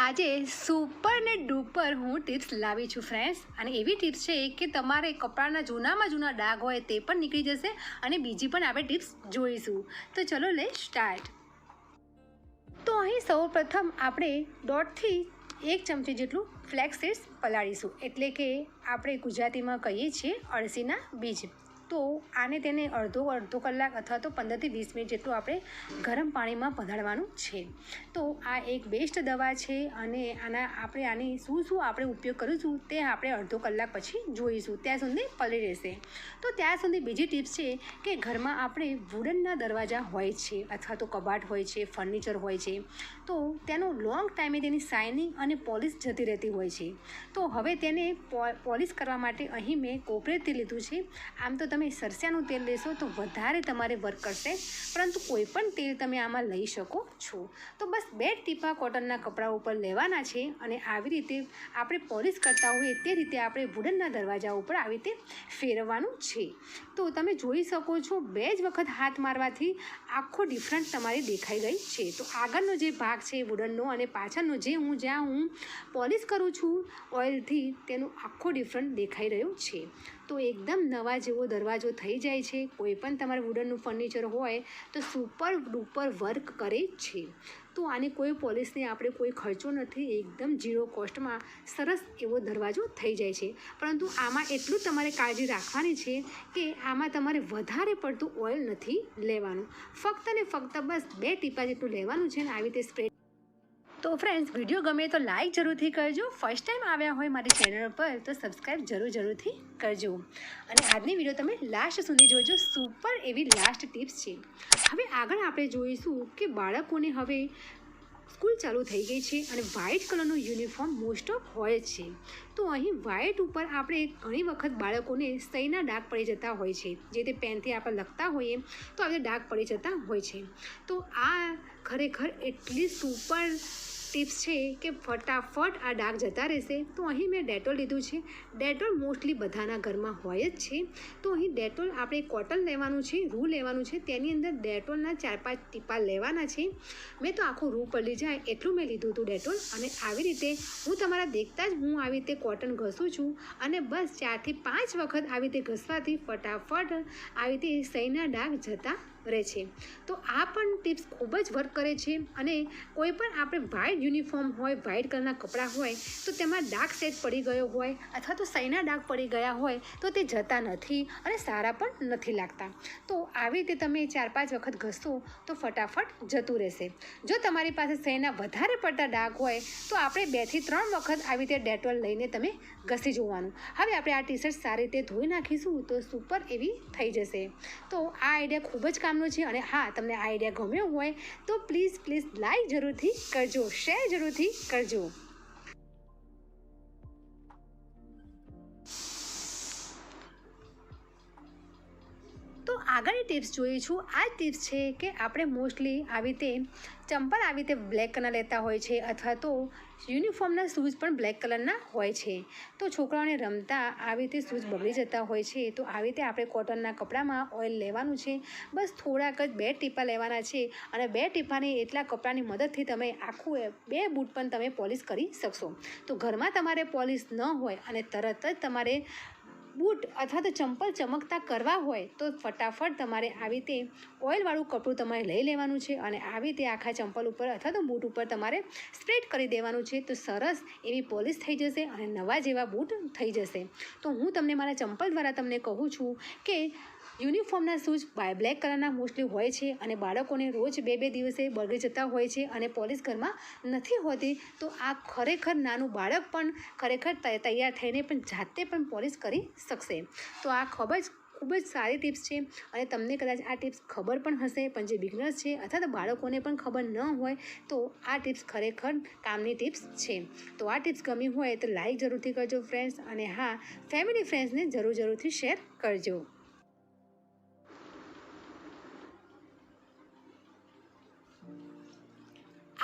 આજે સુપર ને ડુપર હું ટિપ્સ લાવી છું ફ્રેન્ડ્સ, અને એવી ટિપ્સ છે કે તમારે કપડાના જૂનામાં જૂના ડાઘ હોય તે પણ નીકળી જશે અને બીજી પણ આપણે ટિપ્સ જોઈશું. તો ચલો લે સ્ટાર્ટ. તો અહીં સૌપ્રથમ આપણે 1.5થી 1 ચમચી જેટલું ફ્લેક્સ સીડ્સ પલાળીશું, એટલે કે આપણે ગુજરાતીમાં કહીએ છીએ અળસીના બીજ. તો આને તેને અડધો કલાક અથવા તો 15થી 20 મિનિટ જેટલું આપણે ગરમ પાણીમાં પલાળવાનું છે. તો આ એક બેસ્ટ દવા છે અને આની શું આપણે ઉપયોગ કરીશું તે આપણે અડધો કલાક પછી જોઈશું. ત્યાં સુધી પલળી રહેશે. તો ત્યાં સુધી બીજી ટિપ્સ છે કે ઘરમાં આપણે વુડનના દરવાજા હોય છે અથવા તો કબાટ હોય છે, ફર્નિચર હોય છે, તો તેનું લોંગ ટાઈમે તેની શાઇનિંગ અને પોલિશ જતી રહેતી હોય છે. તો હવે તેને પોલિશ કરવા માટે અહીં મેં કોપરેટ તેલ લીધું છે. આમ તો તમે સરસિયાનું તેલ લેશો તો વધારે તમારે વર્ક કરશે, પરંતુ કોઈ પણ તેલ તમે આમાં લઈ શકો છો. તો બસ 2 ટીપા કોટનના કપડા ઉપર લેવાના છે અને આવી રીતે આપણે પોલિશ કરતા હોઈએ તે રીતે આપણે વુડનના દરવાજા ઉપર આવી રીતે ફેરવવાનું છે. તો તમે જોઈ શકો છો 2 જ વખત હાથ મારવાથી આખો ડિફરન્ટ તમારી દેખાઈ ગઈ છે. તો આગળનો જે ભાગ છે વુડનનો અને પાછળનો જ્યાં હું પોલિશ કરું છું ઓઇલથી, તેનું આખો ડિફરન્ટ દેખાઈ રહ્યું છે. તો એકદમ નવા જેવો દરવાજો થઈ જાય છે. કોઈ પણ તમારે વુડનનું ફર્નિચર હોય તો સુપર ડુપર વર્ક કરે છે. તો આની કોઈ પોલિશની આપણે કોઈ ખર્ચો નથી, એકદમ ઝીરો કોસ્ટમાં સરસ એવો દરવાજો થઈ જાય છે. પરંતુ આમાં એટલું તમારે કાળજી રાખવાની છે કે આમાં તમારે વધારે પડતું ઓઇલ નથી લેવાનું, ફક્ત ને ફક્ત બસ 2 ટીપા જેટલું લેવાનું છે ને આવી રીતે સ્પ્રેડ. તો ફ્રેન્ડ્સ, વિડીયો ગમે તો લાઇક જરૂરથી કરજો. ફર્સ્ટ ટાઈમ આવ્યા હોય મારી ચેનલ પર તો સબસ્ક્રાઈબ જરૂરથી કરજો અને આજની વિડીયો તમે લાસ્ટ સુધી જોજો. સુપર એવી લાસ્ટ ટિપ્સ છે. હવે આગળ આપણે જોઈશું કે બાળકોને હવે સ્કૂલ ચાલુ થઈ ગઈ છે અને વ્હાઇટ કલરનું યુનિફોર્મ મોસ્ટ ઓફ હોય છે. તો અહીં વ્હાઇટ ઉપર આપણે ઘણી વખત બાળકોને સહીના ડાઘ પડી જતા હોય છે, જે તે પેનથી આપણે લખતા હોઈએ તો આવી ડાઘ પડી જતા હોય છે. તો આ ખરેખર એટલી સુપર ટિપ્સ છે કે ફટાફટ આ ડાઘ જતા રહેશે. તો અહીં મેં ડેટોલ લીધું છે. ડેટોલ મોસ્ટલી બધાના ઘરમાં હોય જ છે. તો અહીં ડેટોલ આપણે કોટન લેવાનું છે, રૂ લેવાનું છે, તેની અંદર ડેટોલના 4-5 ટીપા લેવાના છે. મેં તો આખું રૂ પડી જાય એટલું મેં લીધું હતું ડેટોલ. અને આવી રીતે હું તમારા દેખતા જ હું આવી રીતે કોટન ઘસું છું અને બસ 4થી 5 વખત આવી રીતે ઘસવાથી ફટાફટ આવી રીતે સહીના ડાઘ જતા રહે છે. તો આ પણ ટિપ્સ ખૂબ જ વર્ક કરે છે. અને કોઈ પણ આપણે વ્હાઇટ યુનિફોર્મ હોય, વ્હાઇટ કલરના કપડાં હોય તો તેમાં ડાર્ક સેટ પડી ગયો હોય અથવા તો સહીના ડાઘ પડી ગયા હોય તો તે જતા નથી અને સારા પણ નથી લાગતા. તો આવી રીતે તમે 4-5 વખત ઘસશો તો ફટાફટ જતું રહેશે. જો તમારી પાસે સહીના વધારે પડતા ડાઘ હોય તો આપણે 2થી 3 વખત આવી રીતે ડેટોલ લઈને તમે ઘસી જોવાનું. હવે આપણે આ ટી શર્ટ સારી રીતે ધોઈ નાખીશું તો સુપર એવી થઈ જશે. તો આ આઈડિયા ખૂબ જ કામનો છે. અને હા, તમને આ આઈડિયા ગમ્યો હોય તો પ્લીઝ લાઈક જરૂરથી કરજો, શેર જરૂરથી કરજો. તો આગળની ટિપ્સ જોઈશું. આ ટિપ્સ છે કે આપણે મોસ્ટલી આવી રીતે ચંપલ આવી રીતે બ્લેક કલર લેતા હોય છે અથવા તો યુનિફોર્મના શૂઝ પણ બ્લેક કલરના હોય છે. તો છોકરાઓને રમતા આવી રીતે શૂઝ બગડી જતા હોય છે. તો આવી રીતે આપણે કોટનના કપડામાં ઓઇલ લેવાનું છે. બસ થોડાક જ 2 ટીપા લેવાના છે અને 2 ટીપાની એટલા કપડાની મદદથી તમે આખું 2 બૂટ પણ તમે પોલિશ કરી શકશો. તો ઘરમાં તમારે પોલિશ ન હોય અને તરત જ તમારે બૂટ અથવા તો ચંપલ ચમકતા કરવા હોય તો ફટાફટ તમારે આવી રીતે ઓઇલવાળું કપડું તમારે લઈ લેવાનું છે અને આવી રીતે આખા ચંપલ ઉપર અથવા તો બૂટ ઉપર તમારે સ્પ્રેડ કરી દેવાનું છે. તો સરસ એવી પોલિશ થઈ જશે અને નવા જેવા બૂટ થઈ જશે. તો હું તમને મારા ચંપલ દ્વારા તમને કહું છું કે યુનિફોર્મના શૂઝ બ્લેક કલરના મોસ્ટલી હોય છે અને બાળકોને રોજ 2-2 દિવસે બગડી જતા હોય છે અને પોલિશ ઘરમાં નથી હોતી. તો આ ખરેખર નાનું બાળક પણ ખરેખર તૈયાર થઈને પણ જાતે પણ પોલિશ કરી શકશે. તો આ ખૂબ જ સારી ટિપ્સ છે અને તમને કદાચ આ ટિપ્સ ખબર પણ હશે, પણ જે બિગનર્સ છે અથવા તો બાળકોને પણ ખબર ન હોય તો આ ટિપ્સ ખરેખર કામની ટિપ્સ છે. તો આ ટિપ્સ ગમી હોય તો લાઈક જરૂરથી કરજો ફ્રેન્ડ્સ, અને હા, ફેમિલી ફ્રેન્ડ્સને જરૂરથી શેર કરજો.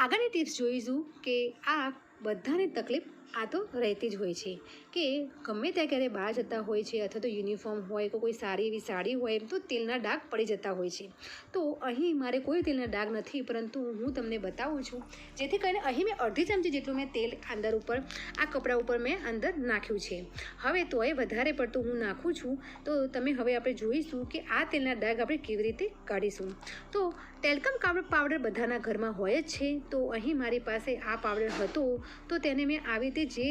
આગળની ટિપ્સ જોઈશું કે આ બધાને તકલીફ આ તો રહેતી જ હોય છે કે ગમે ત્યાં ક્યારે બહાર જતા હોય છે અથવા તો યુનિફોર્મ હોય કે કોઈ સારી એવી સાડી હોય તો તેલના ડાઘ પડી જતા હોય છે. તો અહીં મારે કોઈ તેલના ડાઘ નથી, પરંતુ હું તમને બતાવું છું, જેથી કરીને અહીં મેં અડધી ચમચી જેટલું મેં તેલ અંદર ઉપર આ કપડા ઉપર મેં અંદર નાખ્યું છે. હવે તોય વધારે પડતું હું નાખું છું, તો તમે હવે આપણે જોઈશું કે આ તેલના ડાઘ આપણે કેવી રીતે કાઢીશું. તો ટેલ્કમ પાવડર બધાના ઘરમાં હોય જ છે. તો અહીં મારી પાસે આ પાવડર હતો, તો તેને મેં આવી રીતે જે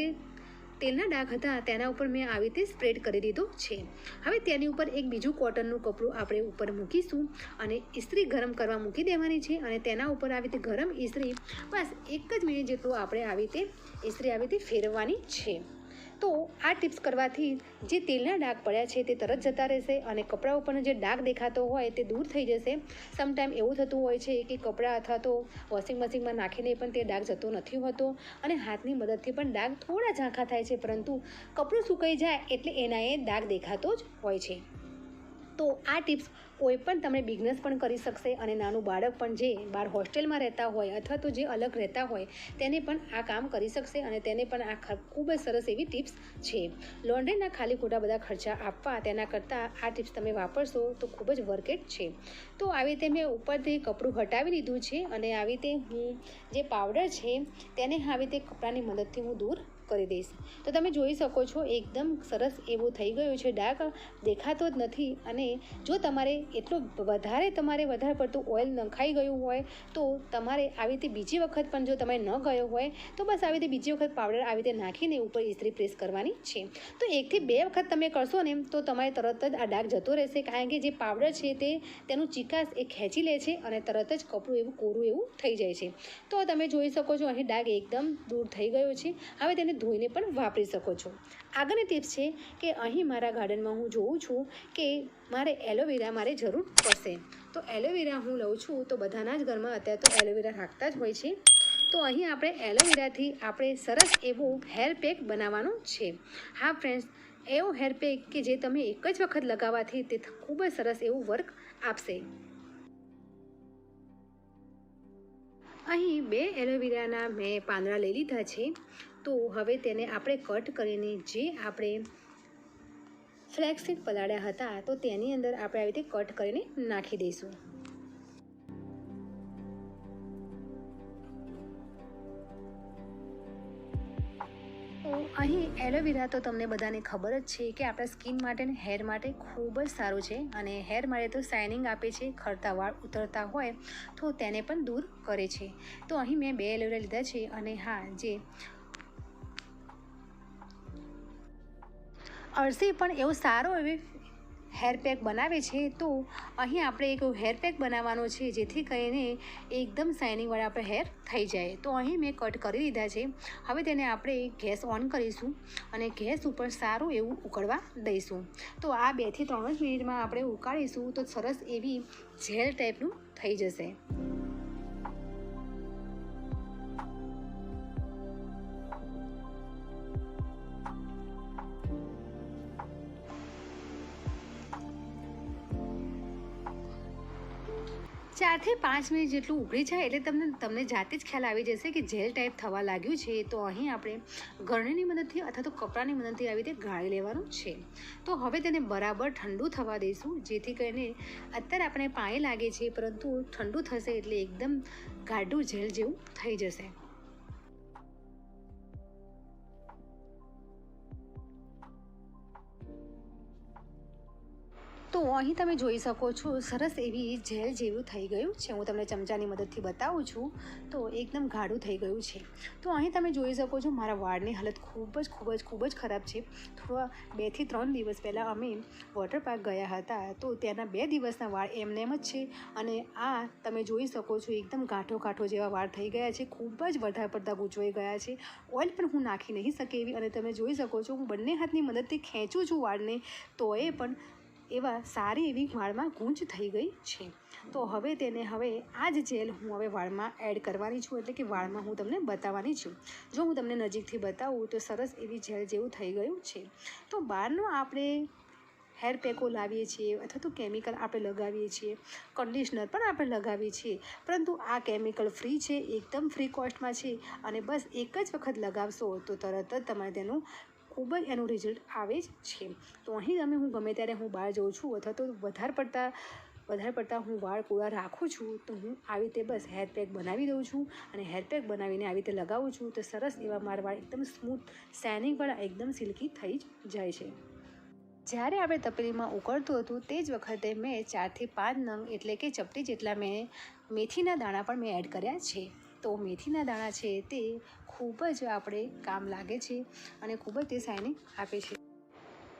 તેલના ડાઘ હતા તેના ઉપર મેં આવી રીતે સ્પ્રેડ કરી દીધો છે. હવે તેની ઉપર એક બીજું કોટનનું કપડું આપણે ઉપર મૂકીશું અને ઇસ્ત્રી ગરમ કરવા મૂકી દેવાની છે. અને તેના ઉપર આવી રીતે ગરમ ઇસ્ત્રી બસ 1 જ મિનિટ જેટલું આપણે આવી રીતે ઇસ્ત્રી આવી રીતે ફેરવવાની છે. તો આ ટિપ્સ કરવાથી જે તેલના ડાઘ પડ્યા છે તે તરત જતા રહેશે અને કપડા ઉપરનો જે ડાઘ દેખાતો હોય તે દૂર થઈ જશે. સમટાઈમ એવું થતું હોય છે કે કપડાં અથવા તો વોશિંગ મશીનમાં નાખીને પણ તે ડાઘ જતો નથી હોતો અને હાથની મદદથી પણ ડાઘ થોડા ઝાંખા થાય છે, પરંતુ કપડું સુકાઈ જાય એટલે એના એ ડાઘ દેખાતો જ હોય છે. તો આ ટિપ્સ કોઈ પણ તમે બિઝનેસ પણ કરી શકશે અને નાનું બાળક પણ જે બહાર હોસ્ટેલમાં રહેતા હોય અથવા તો જે અલગ રહેતા હોય તેને પણ આ કામ કરી શકશે અને તેને પણ આ ખૂબ જ સરસ એવી ટિપ્સ છે. લોન્ડ્રીના ખાલી ખોટા બધા ખર્ચા આપવા તેના કરતાં આ ટિપ્સ તમે વાપરશો તો ખૂબ જ વર્કેટ છે. તો આવી રીતે મેં ઉપરથી કપડું હટાવી લીધું છે અને આવી રીતે હું જે પાવડર છે તેને આવી રીતે કપડાની મદદથી હું દૂર કરી દઈશ. તો તમે જોઈ શકો છો એકદમ સરસ એવું થઈ ગયું છે, ડાઘ દેખાતો જ નથી. અને જો તમારે એટલું વધારે પડતું ઓઇલ નખાઈ ગયું હોય તો તમારે આવી રીતે બીજી વખત પણ જો તમે ન ગયો હોય તો બસ આવી રીતે બીજી વખત પાવડર આવી રીતે નાખીને ઉપર ઇસ્ત્રી પ્રેસ કરવાની છે. તો 1 થી 2 વખત તમે કરશો ને તો તમારે તરત જ આ ડાઘ જતો રહેશે, કારણ કે જે પાવડર છે તે તેનું ચિકાસ એ ખેંચી લે છે અને તરત જ કપડું એવું કોરું એવું થઈ જાય છે. તો તમે જોઈ શકો છો અહીં ડાઘ એકદમ દૂર થઈ ગયો છે. હવે તેને ધોઈને પણ વાપરી શકો છો. આગળની ટિપ્સ છે કે અહીં મારા ગાર્ડનમાં હું જોઉં છું કે મારે એલોવેરા જરૂર પડશે. તો એલોવેરા હું લઉં છું તો બધાના જ ઘરમાં અત્યારે તો એલોવેરા રાખતા જ હોય છે. તો અહીં આપણે એલોવેરાથી આપણે સરસ એવું હેર પેક બનાવવાનું છે. હા ફ્રેન્ડ્સ, એવો હેર પેક કે જે તમે એક જ વખત લગાવવાથી તે ખૂબ જ સરસ એવું વર્ક આપશે. અહીં 2 એલોવેરાના મેં પાંદડા લઈ લીધા છે. તો હવે તેને આપણે કટ કરીને જે આપણે ફ્લેક્સસીડ પલાળ્યા હતા તો તેની અંદર આપણે આવી રીતે કટ કરીને નાખી દઈશું. તો અહીં એલોવેરા તો તમને બધાને ખબર જ છે કે આપણા સ્કિન માટે અને હેર માટે ખૂબ જ સારું છે અને હેર માટે તો શાઇનિંગ આપે છે, ખરતા વાળ ઉતરતા હોય તો તેને પણ દૂર કરે છે. તો અહીં મેં 2 એલોવેરા લીધા છે અને હા, જે અળસી પણ એવું સારો એવી હેર પેક બનાવે છે. તો અહીં આપણે એક હેર પેક બનાવવાનો છે જેથી કરીને એકદમ શાઇનિંગવાળા આપણે હેર થઈ જાય. તો અહીં મેં કટ કરી લીધા છે. હવે તેને આપણે ગેસ ઓન કરીશું અને ગેસ ઉપર સારું એવું ઉકળવા દઈશું. તો આ 2 થી 3 જ મિનિટમાં આપણે ઉકાળીશું તો સરસ એવી જેલ ટાઈપનું થઈ જશે. ચારથી 5 મિનિટ જેટલું ઉકળી જાય એટલે તમને જાતે જ ખ્યાલ આવી જશે કે જેલ ટાઈપ થવા લાગ્યું છે. તો અહીં આપણે ગરણીની મદદથી અથવા તો કપડાની મદદથી આવી રીતે ગાળી લેવાનું છે. તો હવે તેને બરાબર ઠંડુ થવા દઈશું, જેથી કરીને અત્યારે આપણે પાણી લાગે છે પરંતુ ઠંડુ થશે એટલે એકદમ ગાઢું જેલ જેવું થઈ જશે. તો અહીં તમે જોઈ શકો છો સરસ એવી જેલ જેવું થઈ ગયું છે. હું તમને ચમચાની મદદથી બતાવું છું તો એકદમ ગાઢું થઈ ગયું છે. તો અહીં તમે જોઈ શકો છો મારા વાળની હાલત ખૂબ જ ખરાબ છે. થોડા 2 થી 3 દિવસ પહેલાં અમે વોટર પાર્ક ગયા હતા તો ત્યાંના 2 દિવસના વાળ એમ જ છે અને આ તમે જોઈ શકો છો એકદમ ગાંઠો જેવા વાળ થઈ ગયા છે. ખૂબ જ વધારે પડતા ગૂંચવાઈ ગયા છે. ઓઇલ પણ હું નાખી નહીં શકે એવી, અને તમે જોઈ શકો છો હું બંને હાથની મદદથી ખેંચું છું વાળને તો એ પણ એવા સારી એવી વાળમાં ગૂંચ થઈ ગઈ છે. તો હવે આ જ જેલ હું હવે વાળમાં એડ કરવાની છું, એટલે કે વાળમાં હું તમને બતાવવાની છું. જો હું તમને નજીકથી બતાવું તો સરસ એવી જેલ જેવું થઈ ગયું છે. તો બહારનો આપણે હેર પેકો લાવીએ છીએ અથવા તો કેમિકલ આપણે લગાવીએ છીએ, કન્ડિશનર પણ આપણે લગાવીએ છીએ, પરંતુ આ કેમિકલ ફ્રી છે, એકદમ ફ્રી કોસ્ટમાં છે અને બસ એક જ વખત લગાવશો તો તરત જ તમારે તેનું ખૂબ જ એનું રિઝલ્ટ આવે જ છે. તો અહીં હું ગમે ત્યારે હું બહાર જાઉં છું અથવા તો વધારે પડતા હું વાળ કોરા રાખું છું તો હું આવી રીતે બસ હેર પેક બનાવી દઉં છું અને હેર પેક બનાવીને આવી રીતે લગાવું છું તો સરસ એવા મારા વાળ એકદમ સ્મૂથ શાઇનિંગવાળા એકદમ સિલ્કી થઈ જ જાય છે. જ્યારે આપણે તપેલીમાં ઉકળતું હતું તે જ વખતે મેં 4 થી 5 નંગ એટલે કે ચપટી જેટલા મેં મેથીના દાણા પણ મેં એડ કર્યા છે. તો મેથીના દાણા છે તે ખૂબ જ આપણે કામ લાગે છે અને ખૂબ જ તે શાઇનિંગ આપે છે.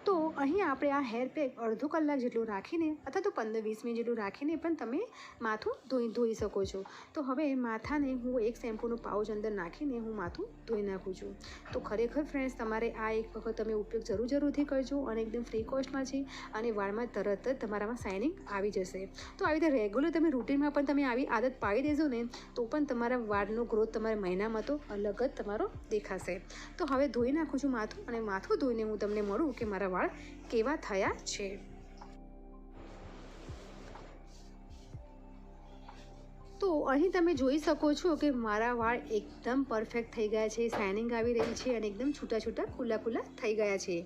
તો અહીં આપણે આ હેર પેક અડધો કલાક જેટલું રાખીને અથવા તો 15-20 મિનિટ જેટલું રાખીને પણ તમે માથું ધોઈ શકો છો. તો હવે માથાને હું એક શેમ્પૂનું પાઉચ અંદર નાખીને હું માથું ધોઈ નાખું છું. તો ખરેખર ફ્રેન્ડ્સ તમારે આ એક વખત તમે ઉપયોગ જરૂરથી કરજો અને એકદમ ફ્રી કોસ્ટમાં છે અને વાળમાં તરત જ તમારામાં શાઇનિંગ આવી જશે. તો આવી રીતે રેગ્યુલર તમે રૂટીનમાં પણ તમે આવી આદત પાડી દેજો ને તો પણ તમારા વાળનો ગ્રોથ તમારા મહિનામાં તો અલગ જ તમારો દેખાશે. તો હવે ધોઈ નાખું છું માથું અને માથું ધોઈને હું તમને મળું કે મારા વાળ કેવા થયા છે. તો અહીં તમે જોઈ શકો છો કે મારા વાળ એકદમ પરફેક્ટ થઈ ગયા છે, શાઇનિંગ આવી રહી છે અને એકદમ છૂટા ખુલ્લા થઈ ગયા છે.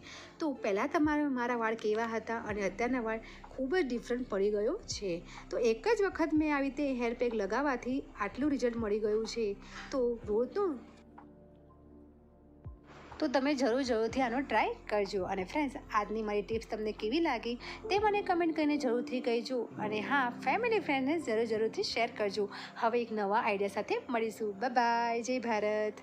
તો પહેલાં મારા વાળ કેવા હતા અને અત્યારના વાળ ખૂબ જ ડિફરન્ટ પડી ગયો છે. તો એક જ વખત મેં આવી રીતે હેર પેક લગાવવાથી આટલું રિઝલ્ટ મળી ગયું છે. તો રોજનું તો તમે જરૂરથી આનો ટ્રાય કરજો. અને ફ્રેન્ડ્સ, આજની મારી ટિપ્સ તમને કેવી લાગી તે મને કમેન્ટ કરીને જરૂરથી કહેજો અને હા, ફેમિલી ફ્રેન્ડને જરૂરથી શેર કરજો. હવે એક નવા આઈડિયા સાથે મળીશું. બાય બાય, જય ભારત.